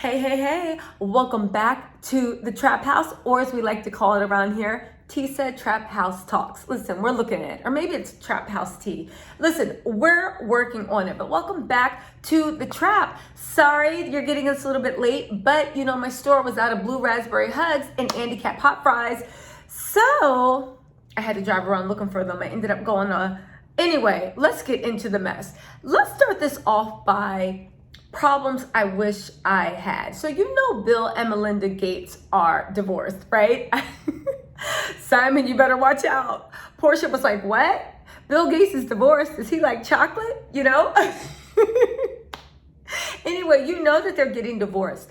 Hey, welcome back to the Trap House, or as we like to call it around here, Tisa Trap House Talks. Listen, we're looking at it, or maybe it's Trap House Tea. Listen, we're working on it, but welcome back to the Trap. Sorry you're getting us a little bit late, but you know, my store was out of blue raspberry hugs and Andy Cat hot fries, so I had to drive around looking for them. I ended up going anyway, let's get into the mess. Let's start this off by problems I wish I had. So you know Bill and Melinda Gates are divorced, right? Simon, you better watch out. Porsha was like, what? Bill Gates is divorced? Is he like chocolate? You know? Anyway, you know that they're getting divorced.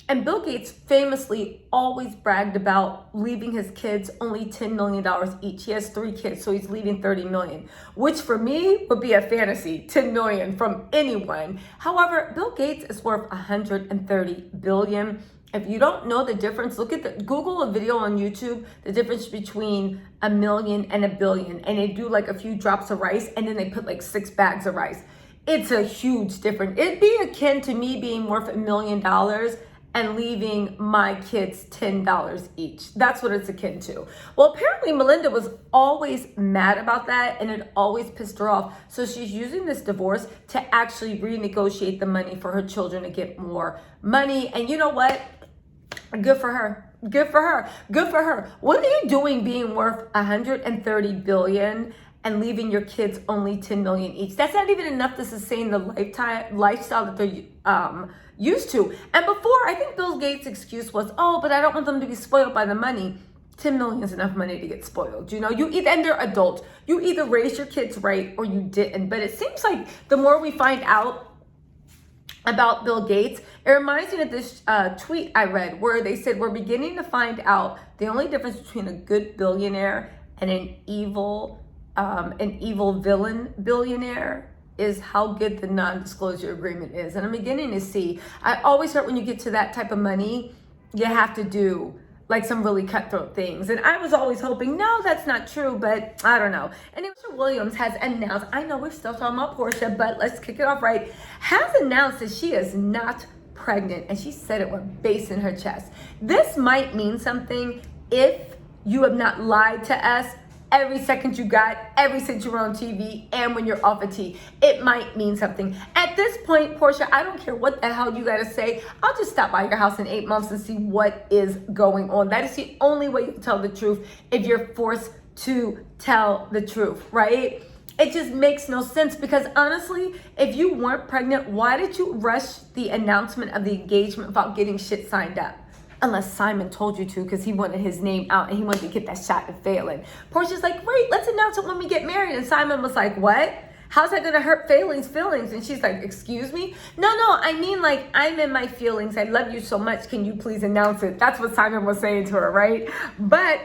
And Bill Gates famously always bragged about leaving his kids only $10 million each. He has 3 kids, so he's leaving $30 million, which for me would be a fantasy, $10 million from anyone. However, Bill Gates is worth $130 billion. If you don't know the difference, Google a video on YouTube, the difference between $1 million and $1 billion. And they do like a few drops of rice and then they put like 6 bags of rice. It's a huge difference. It'd be akin to me being worth $1 million and leaving my kids $10 each. That's what it's akin to. Well, apparently Melinda was always mad about that and it always pissed her off. So she's using this divorce to actually renegotiate the money for her children to get more money. And you know what? Good for her. Good for her. Good for her. What are you doing being worth $130 billion and leaving your kids only $10 million each? That's not even enough to sustain the lifestyle that they're used to. And before, I think Bill Gates' excuse was, oh, but I don't want them to be spoiled by the money. 10 million is enough money to get spoiled. You know, and they're adults. You either raised your kids right or you didn't. But it seems like the more we find out about Bill Gates, it reminds me of this tweet I read where they said, we're beginning to find out the only difference between a good billionaire and an evil villain billionaire is how good the non-disclosure agreement is. And I'm beginning to see, I always heard when you get to that type of money, you have to do like some really cutthroat things. And I was always hoping, no, that's not true, but I don't know. And Porsha Williams has announced, I know we're still talking about Porsha, but let's kick it off right, has announced that she is not pregnant. And she said it with bass in her chest. This might mean something if you have not lied to us every second you got, every since you were on TV, and when you're off of T. It might mean something. At this point, Porsha, I don't care what the hell you gotta say. I'll just stop by your house in 8 months and see what is going on. That is the only way you can tell the truth if you're forced to tell the truth, right? It just makes no sense because honestly, if you weren't pregnant, why did you rush the announcement of the engagement without getting shit signed up? Unless Simon told you to because he wanted his name out and he wanted to get that shot at failing. Porsha's like, great, let's announce it when we get married. And Simon was like, what? How's that gonna hurt feelings? And she's like, excuse me? No, I mean like, I'm in my feelings. I love you so much. Can you please announce it? That's what Simon was saying to her, right? But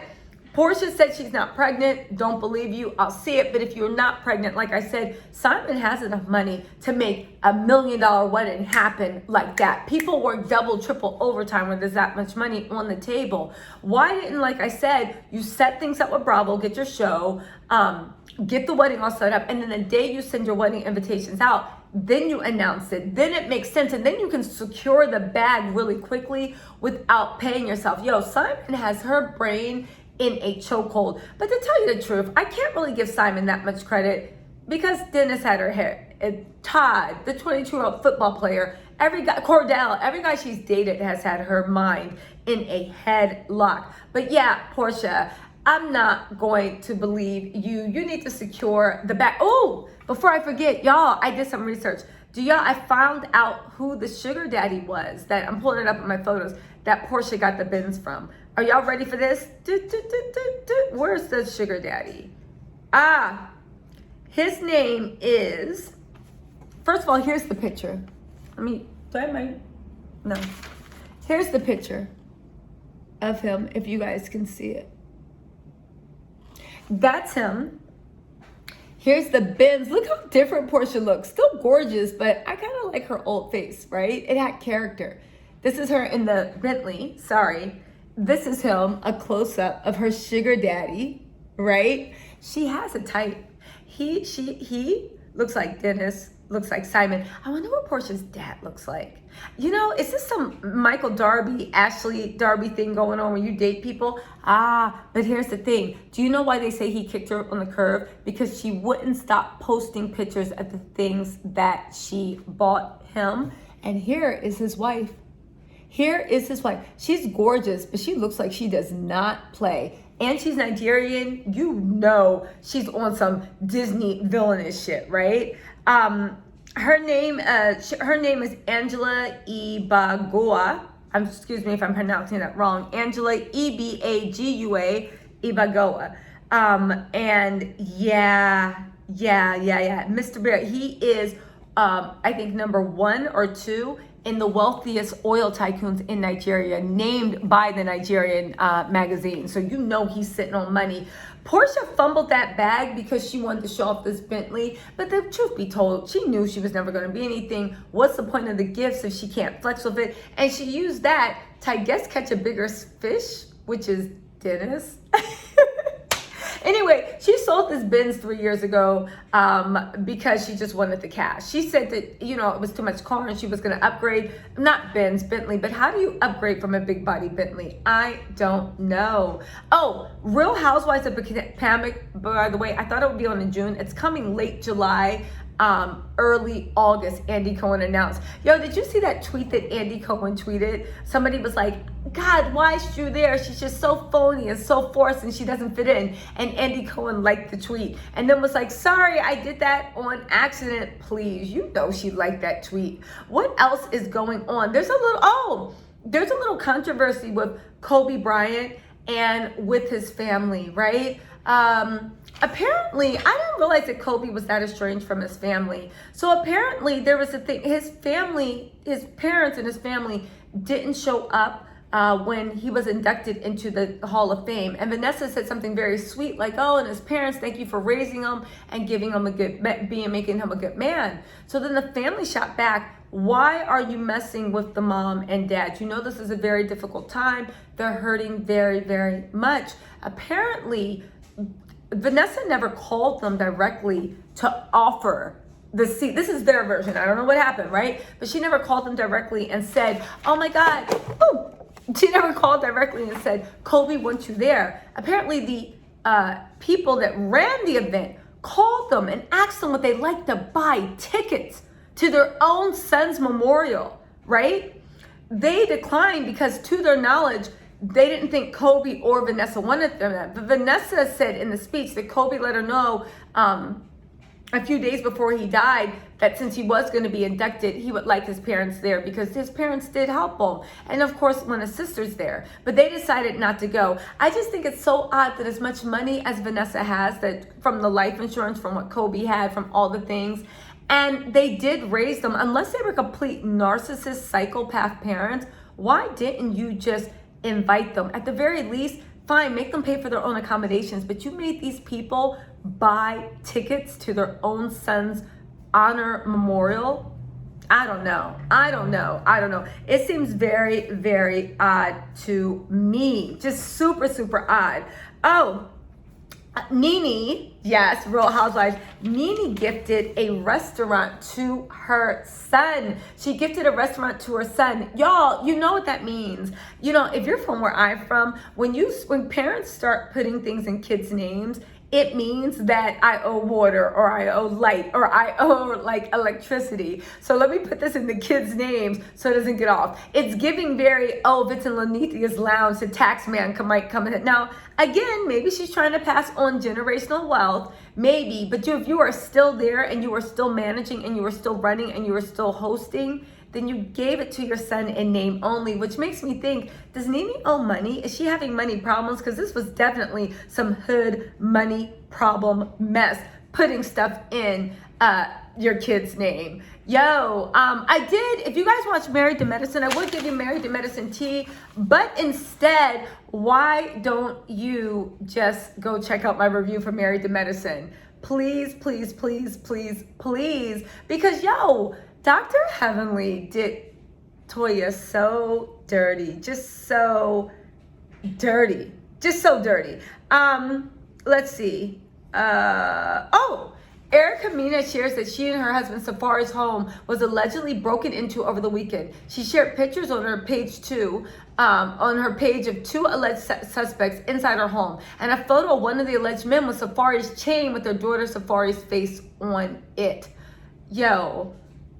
Porsha said she's not pregnant. Don't believe you. I'll see it. But if you're not pregnant, like I said, Simon has enough money to make $1 million wedding happen like that. People work double, triple overtime when there's that much money on the table. Why didn't, like I said, you set things up with Bravo, get your show, get the wedding all set up, and then the day you send your wedding invitations out, then you announce it. Then it makes sense. And then you can secure the bag really quickly without paying yourself. Yo, Simon has her brain in a chokehold. But to tell you the truth, I can't really give Simon that much credit because Dennis had her hair. Todd, the 22-year-old football player, Cordell, every guy she's dated has had her mind in a headlock. But yeah, Porsha, I'm not going to believe you. You need to secure the bag. Oh, before I forget, y'all, I did some research. I found out who the sugar daddy was that I'm pulling it up in my photos that Porsha got the Benz from. Are y'all ready for this? Where's the sugar daddy? His name is, first of all, here's the picture. No. Here's the picture of him, if you guys can see it. That's him. Here's the Benz. Look how different Porsha looks. Still gorgeous, but I kind of like her old face, right? It had character. This is her in the Bentley, sorry. This is him, a close-up of her sugar daddy, right? She has a type. He looks like Dennis, looks like Simon. I wonder what Porsha's dad looks like. You know, is this some Michael Darby, Ashley Darby thing going on when you date people? But here's the thing. Do you know why they say he kicked her on the curb? Because she wouldn't stop posting pictures of the things that she bought him. And here is his wife. Here is his wife. She's gorgeous, but she looks like she does not play. And she's Nigerian. You know she's on some Disney villainous shit, right? Her name is Azzlia Banks. Excuse me if I'm pronouncing that wrong. Azzlia Ebagua. Banks. And yeah. Mr. Bear, he is, I think, number 1 or 2 in the wealthiest oil tycoons in Nigeria, named by the Nigerian magazine. So you know he's sitting on money. Porsha fumbled that bag because she wanted to show off this Bentley, but the truth be told, she knew she was never going to be anything. What's the point of the gifts if she can't flex with it? And she used that to, I guess, catch a bigger fish, which is Dennis. Anyway, she sold this Benz 3 years ago because she just wanted the cash. She said that, you know, it was too much car and she was going to upgrade. Not Benz, Bentley. But how do you upgrade from a big body Bentley? I don't know. Oh, Real Housewives of Potomac, by the way, I thought it would be on in June. It's coming late July. Early August, Andy Cohen announced. Yo, did you see that tweet that Andy Cohen tweeted? Somebody was like, God, why is Drew there? She's just so phony and so forced and she doesn't fit in. And Andy Cohen liked the tweet and then was like, sorry, I did that on accident. Please, you know she liked that tweet. What else is going on? There's a little controversy with Kobe Bryant and with his family, right? Apparently, I didn't realize that Kobe was that estranged from his family. So apparently there was a thing, his parents and his family didn't show up when he was inducted into the Hall of Fame. And Vanessa said something very sweet, like, oh, and his parents, thank you for raising him and giving him making him a good man. So then the family shot back, why are you messing with the mom and dad? You know this is a very difficult time. They're hurting very, very much. Apparently, Vanessa never called them directly to offer the seat. This is their version. I don't know what happened, right? But she never called them directly and said, oh my God. Boom. She never called directly and said, Kobe wants you there. Apparently the people that ran the event called them and asked them would they like to buy tickets to their own son's memorial, right? They declined because to their knowledge, they didn't think Kobe or Vanessa wanted them. But Vanessa said in the speech that Kobe let her know a few days before he died that since he was going to be inducted, he would like his parents there because his parents did help him. And of course, when his sister's there. But they decided not to go. I just think it's so odd that as much money as Vanessa has, that from the life insurance, from what Kobe had, from all the things, and they did raise them, unless they were complete narcissist, psychopath parents, why didn't you just invite them? At the very least, fine, make them pay for their own accommodations, but you made these people buy tickets to their own son's honor memorial. I don't know. It seems very, very odd to me. Just super, super odd. Oh, Nene, yes, Real Housewives, Nene gifted a restaurant to her son. She gifted a restaurant to her son. Y'all, you know what that means. You know, if you're from where I'm from, when parents start putting things in kids' names, it means that I owe water or I owe light or I owe like electricity. So let me put this in the kids' names so it doesn't get off. It's giving very, oh, if it's in Lanithia's lounge, the tax man might come in. Now, again, maybe she's trying to pass on generational wealth, maybe, but if you are still there and you are still managing and you are still running and you are still hosting, then you gave it to your son in name only, which makes me think, does Nene owe money? Is she having money problems? Because this was definitely some hood money problem mess, putting stuff in your kid's name. Yo, I did, if you guys watch Married to Medicine, I would give you Married to Medicine tea, but instead, why don't you just go check out my review for Married to Medicine? Please, please, please, please, please, because yo, Dr. Heavenly did Toya so dirty, just so dirty. Let's see. Erica Mina shares that she and her husband Safari's home was allegedly broken into over the weekend. She shared pictures on her page on her page of two alleged suspects inside her home, and a photo of one of the alleged men with Safari's chain with their daughter Safari's face on it. Yo,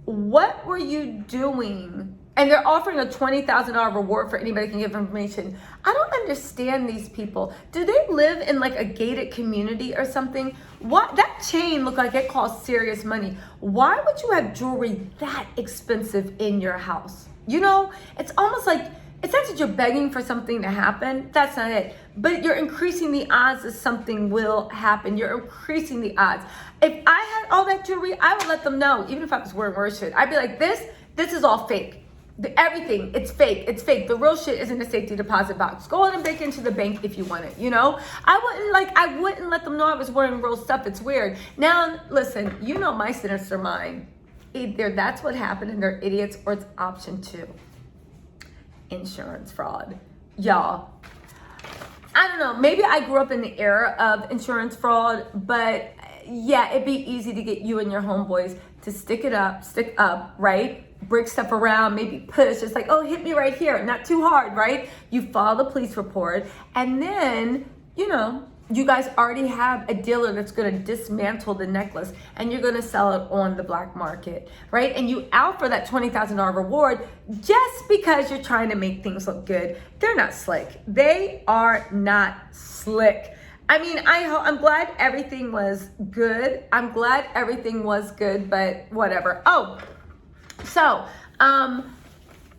what were you doing? And they're offering a $20,000 reward for anybody who can give information. I don't understand these people. Do they live in like a gated community or something? What, that chain looked like it cost serious money. Why would you have jewelry that expensive in your house? You know, it's almost like, it's not that you're begging for something to happen. That's not it. But you're increasing the odds that something will happen. You're increasing the odds. If I had all that jewelry, I would let them know, even if I was wearing worse shit. I'd be like, this is all fake. Everything, it's fake. It's fake. The real shit is in the safety deposit box. Go on and break into the bank if you want it, you know? I wouldn't let them know I was wearing real stuff. It's weird. Now, listen, you know my sinister mind. Either that's what happened and they're idiots, or it's option 2. Insurance fraud. Y'all, I don't know. Maybe I grew up in the era of insurance fraud, but yeah, it'd be easy to get you and your homeboys to stick up, right? Break stuff around, maybe push. It's like, oh, hit me right here. Not too hard, right? You file the police report, and then, you know, you guys already have a dealer that's going to dismantle the necklace, and you're going to sell it on the black market, right? And you out for that $20,000 reward just because you're trying to make things look good. They're not slick. They are not slick. I mean, I'm glad everything was good. I'm glad everything was good, but whatever. Oh, so,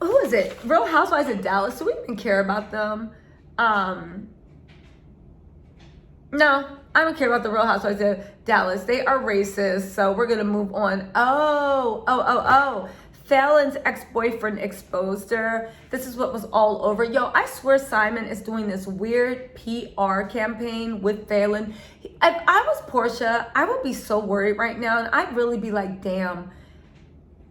who is it? Real Housewives of Dallas. Do we even care about them? No, I don't care about the Real Housewives of Dallas. They are racist, so we're gonna move on. Oh. Fallon's ex-boyfriend exposed her. This is what was all over. Yo, I swear Simon is doing this weird PR campaign with Fallon. If I was Porsha, I would be so worried right now, and I'd really be like, damn.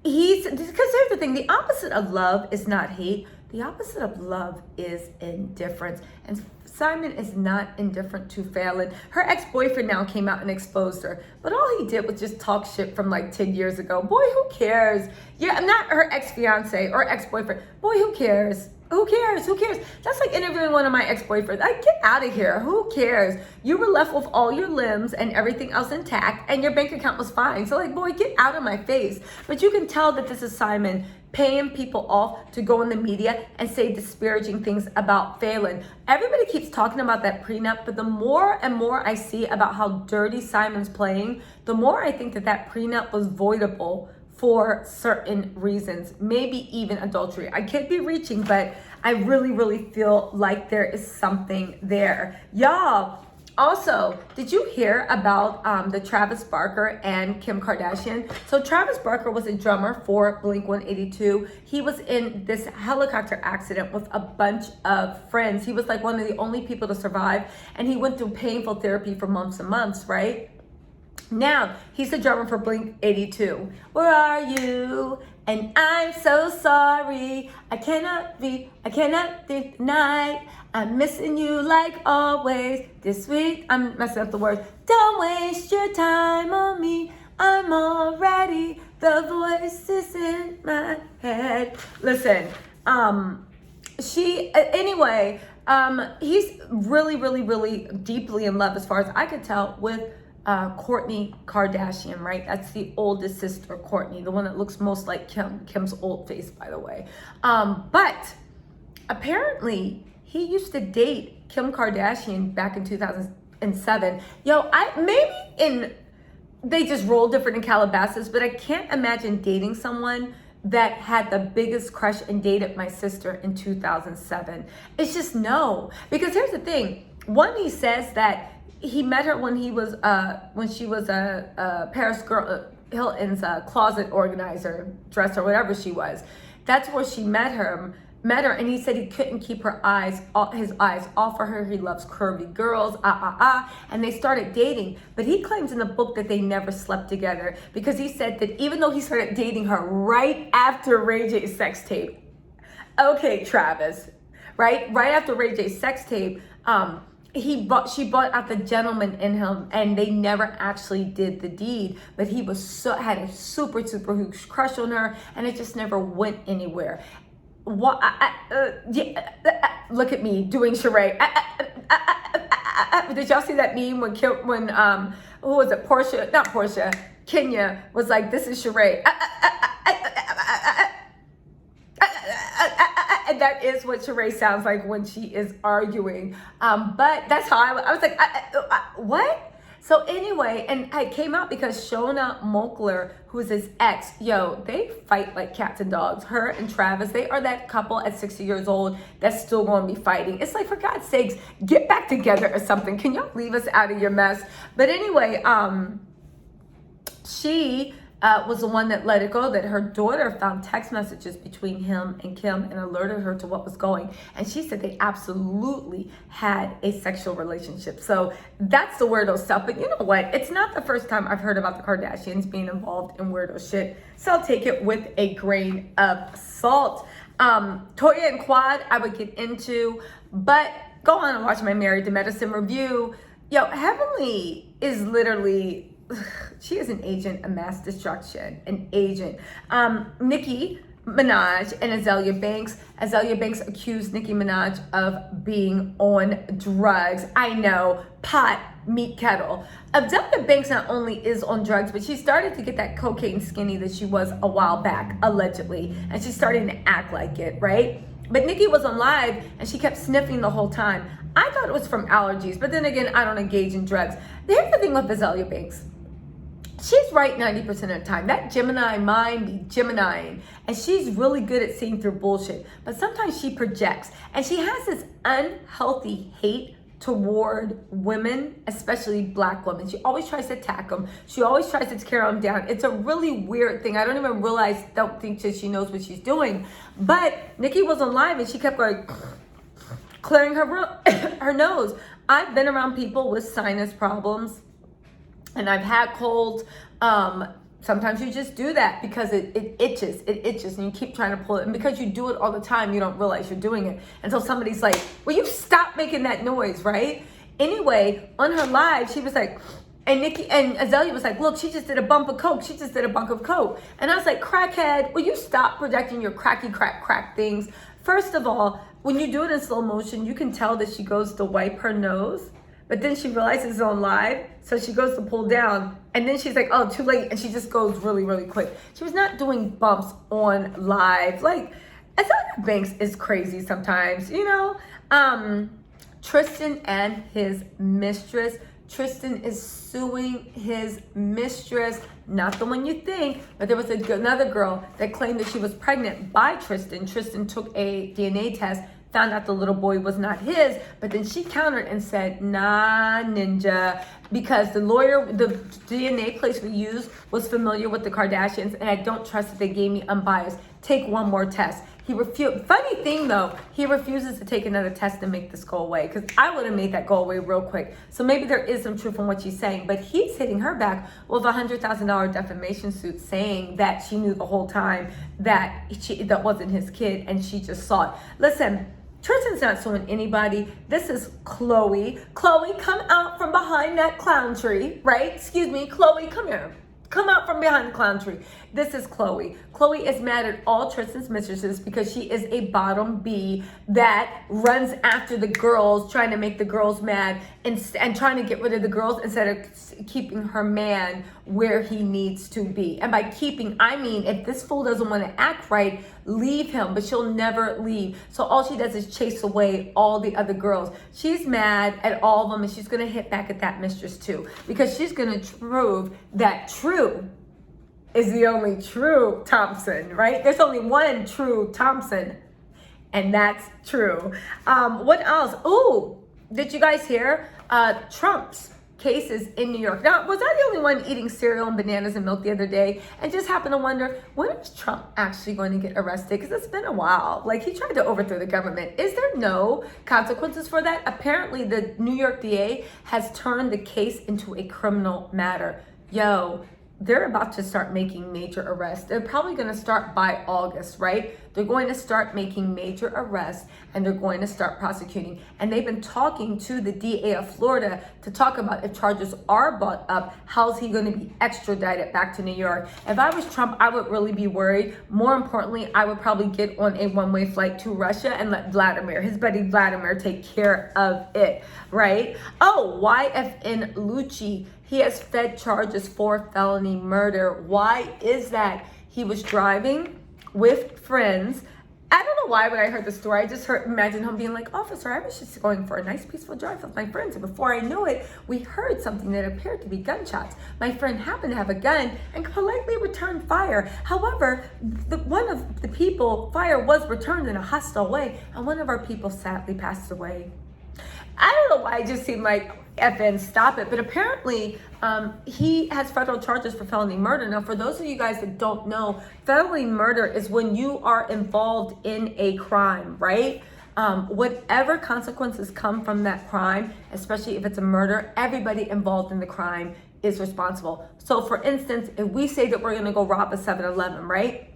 Because here's the thing, the opposite of love is not hate. The opposite of love is indifference. And Simon is not indifferent to Fallon. Her ex-boyfriend now came out and exposed her. But all he did was just talk shit from like 10 years ago. Boy, who cares? Yeah, not her ex-fiance or ex-boyfriend. Boy, who cares? Who cares? Who cares? That's like interviewing one of my ex-boyfriends. Like, get out of here. Who cares? You were left with all your limbs and everything else intact, and your bank account was fine. So, like, boy, get out of my face. But you can tell that this is Simon paying people off to go in the media and say disparaging things about Fallon. Everybody keeps talking about that prenup, but the more and more I see about how dirty Simon's playing, the more I think that that prenup was voidable for certain reasons, maybe even adultery. I could be reaching, but I really, really feel like there is something there. Y'all, also, did you hear about the Travis Barker and Kim Kardashian? So Travis Barker was a drummer for Blink-182. He was in this helicopter accident with a bunch of friends. He was like one of the only people to survive, and he went through painful therapy for months and months, right? Now, he's the drummer for Blink-182. Where are you? And I'm so sorry. I cannot be denied. I'm missing you like always. This week, I'm messing up the words. Don't waste your time on me. I'm already the voices in my head. Listen, he's really, really, really deeply in love, as far as I could tell, with Kourtney Kardashian, right? That's the oldest sister, Kourtney, the one that looks most like Kim's old face, by the way. But apparently, he used to date Kim Kardashian back in 2007. Yo, they just roll different in Calabasas, but I can't imagine dating someone that had the biggest crush and dated my sister in 2007. It's just no. Because here's the thing. One, he says that he met her when she was a Paris Hilton's closet organizer, dresser, whatever she was. That's where she met her, and he said he couldn't keep his eyes off of her. He loves curvy girls, and they started dating. But he claims in the book that they never slept together, because he said that even though he started dating her right after Ray J's sex tape, okay, Travis, right after Ray J's sex tape, she brought out the gentleman in him, and they never actually did the deed, but he was had a super huge crush on her, and it just never went anywhere. What? Look at me doing charade. Did y'all see that meme when who was it? Porsha, Kenya was like, "This is charade." And that is what Sheree sounds like when she is arguing. But that's how I was like, what? So anyway, and I came out because Shona Mokler, who is his ex, they fight like cats and dogs. Her and Travis, they are that couple at 60 years old that's still going to be fighting. It's like, for God's sakes, get back together or something. Can y'all leave us out of your mess? But anyway, she was the one that let it go, that her daughter found text messages between him and Kim and alerted her to what was going. And she said they absolutely had a sexual relationship. So that's the weirdo stuff. But you know what? It's not the first time I've heard about the Kardashians being involved in weirdo shit. So I'll take it with a grain of salt. Toya and Quad, I would get into, but go on and watch my Married to Medicine review. Heavenly is literally... she is an agent of mass destruction, an agent. Nicki Minaj and Azzlia Banks. Azzlia Banks accused Nicki Minaj of being on drugs. I know, pot, meat kettle. Azzlia Banks not only is on drugs, but she started to get that cocaine skinny that she was a while back, allegedly. And she's starting to act like it, right? But Nicki was on live and she kept sniffing the whole time. I thought it was from allergies, but then again, I don't engage in drugs. Here's the thing with Azzlia Banks. She's right 90% of the time. That Gemini mind be Geminiing. And she's really good at seeing through bullshit. But sometimes she projects. And she has this unhealthy hate toward women, especially black women. She always tries to attack them. She always tries to tear them down. It's a really weird thing. I don't even don't think that she knows what she's doing. But Nicki was on live and she kept going, clearing her nose. I've been around people with sinus problems. And I've had colds. Sometimes you just do that because it itches, and you keep trying to pull it. And because you do it all the time, you don't realize you're doing it until somebody's like, will you stop making that noise, right? Anyway, on her live, she was like, and Nicki and Azzlia was like, look, she just did a bump of coke. She just did a bump of coke. And I was like, crackhead, will you stop projecting your crack things? First of all, when you do it in slow motion, you can tell that she goes to wipe her nose. But then she realizes it's on live, so she goes to pull down, and then she's like, oh, too late, and she just goes really, really quick. She was not doing bumps on live. Like, Azzlia Banks is crazy sometimes, Tristan and his mistress. Tristan is suing his mistress, not the one you think, but there was another girl that claimed that she was pregnant by Tristan. Tristan took a DNA test, found out the little boy was not his, but then she countered and said, nah, ninja, because the DNA place we used was familiar with the Kardashians, and I don't trust that they gave me unbiased. Take one more test. He refused. Funny thing though, he refuses to take another test to make this go away, because I would have made that go away real quick. So maybe there is some truth in what she's saying, but he's hitting her back with a $100,000 defamation suit, saying that she knew the whole time that that wasn't his kid and she just saw it. Listen, Tristan's not suing anybody. This is Khloe. Khloe, come out from behind that clown tree, right? Excuse me, Khloe, come here. Come out from behind the clown tree. This is Khloe. Khloe is mad at all Tristan's mistresses because she is a bottom B that runs after the girls, trying to make the girls mad and trying to get rid of the girls instead of keeping her man where he needs to be. And by keeping, I mean, if this fool doesn't want to act right, leave him, but she'll never leave. So all she does is chase away all the other girls. She's mad at all of them, and she's going to hit back at that mistress too, because she's going to prove that True is the only true Thompson, right? There's only one true Thompson, and that's True. What else? Ooh, did you guys hear Trump's cases in New York? Now, was I the only one eating cereal and bananas and milk the other day and just happened to wonder, when is Trump actually going to get arrested? Because it's been a while. Like, he tried to overthrow the government. Is there no consequences for that? Apparently, the New York DA has turned the case into a criminal matter. Yo, they're about to start making major arrests. They're probably going to start by August, right? They're going to start making major arrests and they're going to start prosecuting. And they've been talking to the DA of Florida to talk about if charges are brought up, how's he going to be extradited back to New York? If I was Trump, I would really be worried. More importantly, I would probably get on a one-way flight to Russia and let his buddy Vladimir, take care of it, right? Oh, YFN LUCCI. He has fed charges for felony murder. Why is that? He was driving with friends. I don't know why when I heard the story, I just imagine him being like, officer, I was just going for a nice peaceful drive with my friends. And before I knew it, we heard something that appeared to be gunshots. My friend happened to have a gun and politely returned fire. However, one of the people, fire was returned in a hostile way, and one of our people sadly passed away. I don't know why it just seemed like FN, stop it. But apparently he has federal charges for felony murder. Now, for those of you guys that don't know, felony murder is when you are involved in a crime, right? Whatever consequences come from that crime, especially if it's a murder, everybody involved in the crime is responsible. So for instance, if we say that we're going to go rob a 7-Eleven, right?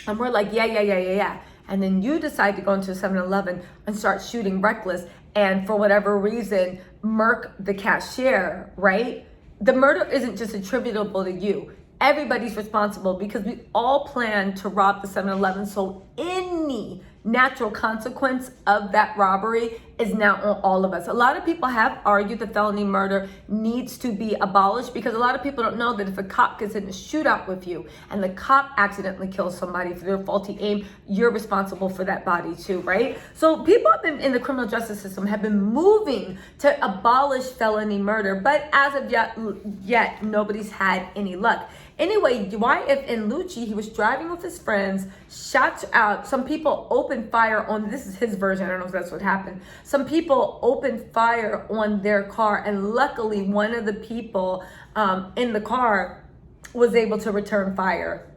And we're like, yeah. And then you decide to go into a 7-Eleven and start shooting reckless, and for whatever reason, murk the cashier, right? The murder isn't just attributable to you. Everybody's responsible because we all plan to rob the 7-Eleven. So any natural consequence of that robbery is now on all of us. A lot of people have argued that felony murder needs to be abolished because a lot of people don't know that if a cop gets in a shootout with you and the cop accidentally kills somebody for their faulty aim, you're responsible for that body too, right? So people have been in the criminal justice system have been moving to abolish felony murder, but as of yet nobody's had any luck. Anyway, YFN LUCCI, he was driving with his friends, shots out. Some people opened fire on, this is his version, I don't know if that's what happened. Some people opened fire on their car, and luckily one of the people in the car was able to return fire.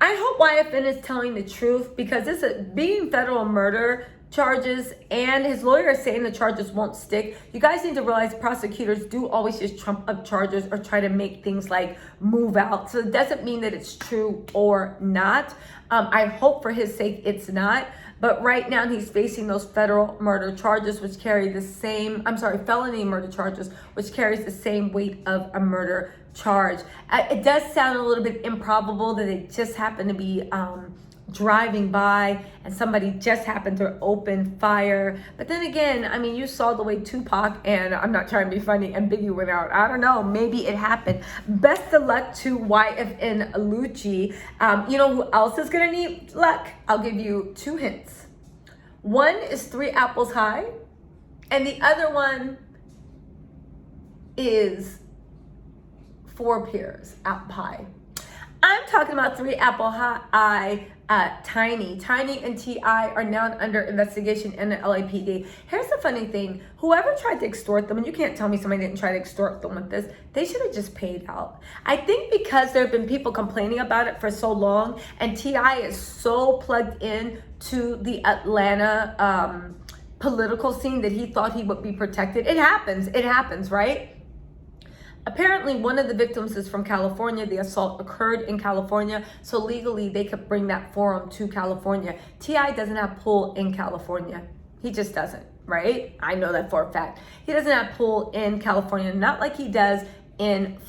I hope YFN is telling the truth, because this is being federal murder charges, and his lawyer is saying the charges won't stick. You guys need to realize prosecutors do always just trump up charges or try to make things like move out. So it doesn't mean that it's true or not. I hope for his sake it's not. But right now he's facing those federal murder charges, which carry the same, felony murder charges, which carries the same weight of a murder charge. It does sound a little bit improbable that it just happened to be driving by and somebody just happened to open fire. But then again, I mean, you saw the way Tupac, and I'm not trying to be funny, and Biggie went out. I don't know, maybe it happened. Best of luck to YFN LUCCI. You know who else is gonna need luck? I'll give you 2 hints. One is 3 apples high, and the other one is 4 pears up high. I'm talking about 3 apple high. Tiny and TI are now under investigation in the LAPD. Here's the funny thing. Whoever tried to extort them, and you can't tell me somebody didn't try to extort them with this, they should have just paid out. I think because there have been people complaining about it for so long, and TI is so plugged in to the Atlanta political scene that he thought he would be protected. It happens, right? Apparently, one of the victims is from California. The assault occurred in California, so legally they could bring that forum to California. TI doesn't have pull in California. He just doesn't, right? I know that for a fact. He doesn't have pull in California, not like he does in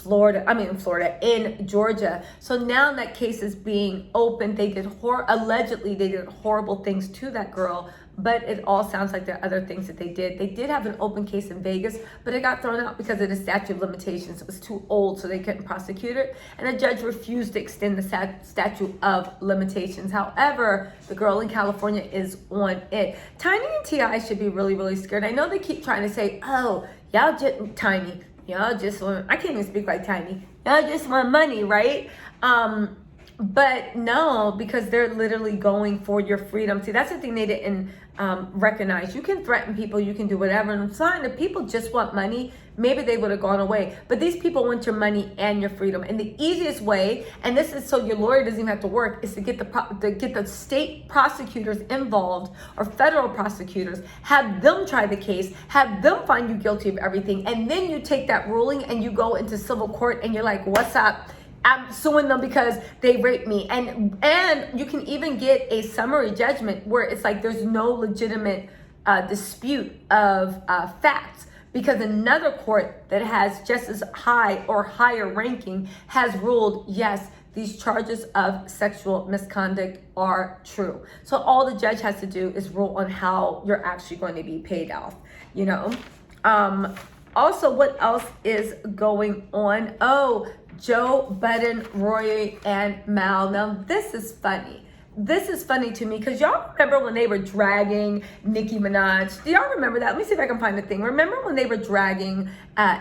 in Georgia. So now that case is being opened. Allegedly they did horrible things to that girl, but it all sounds like there are other things that they did. They did have an open case in Vegas, but it got thrown out because of the statute of limitations. It was too old, so they couldn't prosecute it, and the judge refused to extend the statute of limitations. However, the girl in California is on it. Tiny and TI should be really, really scared. I know they keep trying to say, oh, y'all just Tiny. Y'all just want, I can't even speak like Tiny. Y'all just want money, right? But no, because they're literally going for your freedom. See, that's the thing they didn't recognize. You can threaten people, you can do whatever. And I'm fine, if people just want money, maybe they would have gone away. But these people want your money and your freedom. And the easiest way, and this is so your lawyer doesn't even have to work, is to get the state prosecutors involved, or federal prosecutors, have them try the case, have them find you guilty of everything, and then you take that ruling and you go into civil court and you're like, what's up? I'm suing them because they raped me. And you can even get a summary judgment where it's like there's no legitimate dispute of facts, because another court that has just as high or higher ranking has ruled, yes, these charges of sexual misconduct are true. So all the judge has to do is rule on how you're actually going to be paid off, you know. Also, what else is going on? Oh, Joe Budden, Rory, and Mal. Now, this is funny. This is funny to me because y'all remember when they were dragging Nicki Minaj? Do y'all remember that? Let me see if I can find the thing. Remember when they were dragging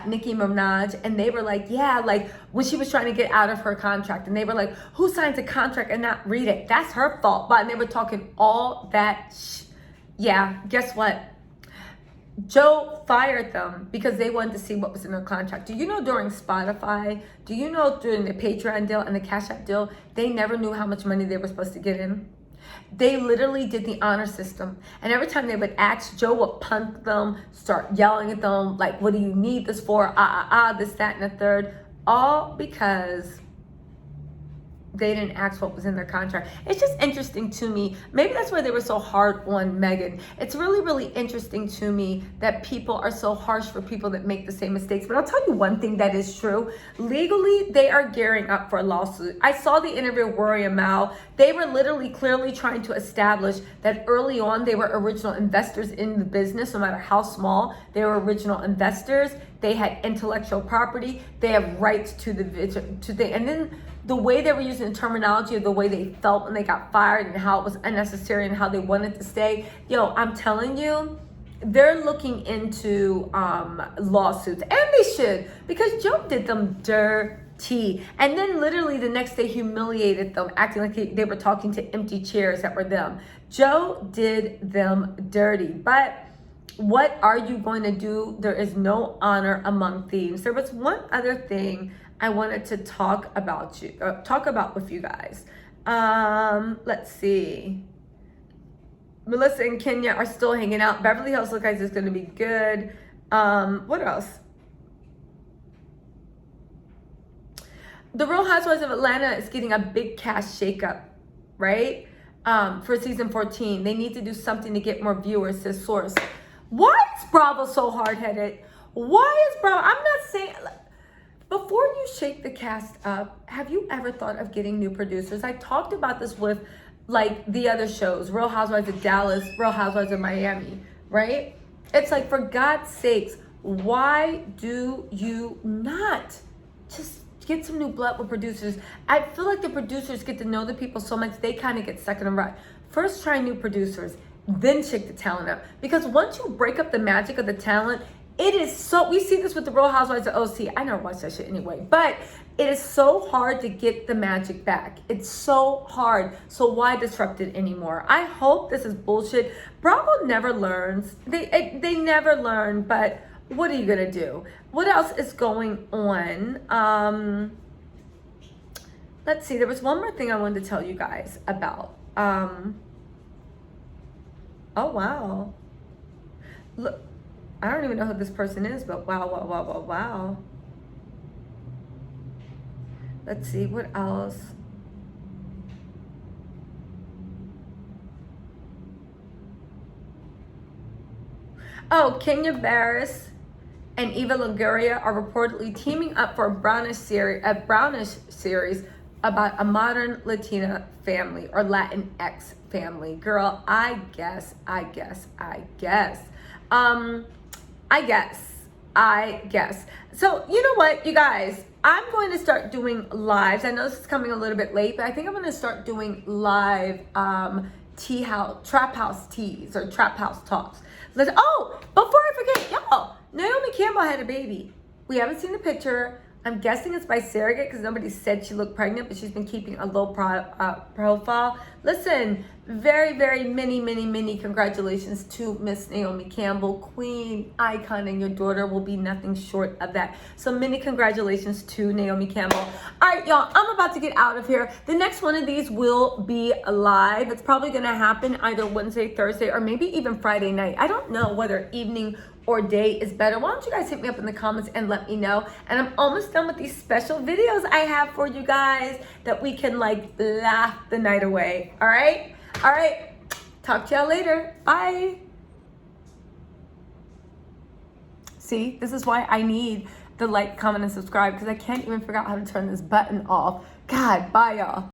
Nicki Minaj and they were like, yeah, like when she was trying to get out of her contract, and they were like, who signs a contract and not read it? That's her fault. But they were talking all that yeah, guess what? Joe fired them because they wanted to see what was in their contract. Do you know during Spotify, do you know during the Patreon deal and the Cash App deal, they never knew how much money they were supposed to get in? They literally did the honor system. And every time they would ask, Joe would punk them, start yelling at them, like, what do you need this for? This, that, and the third. All because they didn't ask what was in their contract. It's just interesting to me. Maybe that's why they were so hard on Megan. It's really, really interesting to me that people are so harsh for people that make the same mistakes. But I'll tell you one thing that is true. Legally, they are gearing up for a lawsuit. I saw the interview with Rory and Mal. They were literally clearly trying to establish that early on they were original investors in the business, no matter how small. They were original investors. They had intellectual property. They have rights to and then the way they were using the terminology of the way they felt when they got fired and how it was unnecessary and how they wanted to stay. Yo, I'm telling you, they're looking into lawsuits, and they should, because Joe did them dirty. And then literally the next day humiliated them, acting like they were talking to empty chairs that were them. Joe did them dirty. But what are you going to do? There is no honor among thieves. There was one other thing I wanted to talk about with you guys. Let's see. Melissa and Kenya are still hanging out. Beverly Hills Housewives is going to be good. What else? The Real Housewives of Atlanta is getting a big cash shakeup, right? For season 14. They need to do something to get more viewers, says source. Why is Bravo so hard-headed? Why is Bravo? I'm not saying... Before you shake the cast up, have you ever thought of getting new producers? I talked about this with like the other shows, Real Housewives of Dallas, Real Housewives of Miami, right? It's like, for God's sakes, why do you not just get some new blood with producers? I feel like the producers get to know the people so much, they kind of get stuck in a rut. First, try new producers, then shake the talent up. Because once you break up the magic of the talent, it is so, we see this with the Real Housewives of OC. I never watched that shit anyway, but it is so hard to get the magic back. It's so hard. So why disrupt it anymore? I hope this is bullshit. Bravo never learns. They never learn, but what are you gonna do? What else is going on? Let's see, there was one more thing I wanted to tell you guys about. Oh wow. Look. I don't even know who this person is, but wow. Let's see, what else? Oh, Kenya Barris and Eva Longoria are reportedly teaming up for a Brownish series about a modern Latina family or Latinx family. Girl, I guess. So, you know what, you guys? I'm going to start doing lives. I know this is coming a little bit late, but I think I'm going to start doing live trap house teas or trap house talks. Oh, before I forget, y'all, Naomi Campbell had a baby. We haven't seen the picture. I'm guessing it's by surrogate because nobody said she looked pregnant, but she's been keeping a low profile. Listen, very, very many congratulations to Miss Naomi Campbell, queen, icon, and your daughter will be nothing short of that. So many congratulations to Naomi Campbell. All right, y'all, I'm about to get out of here. The next one of these will be live. It's probably going to happen either Wednesday, Thursday, or maybe even Friday night. I don't know whether evening or day is better. Why don't you guys hit me up in the comments and let me know? And I'm almost done with these special videos I have for you guys that we can like laugh the night away. All right? All right. Talk to y'all later. Bye. See, this is why I need the like, comment, and subscribe because I can't even figure out how to turn this button off. God, bye y'all.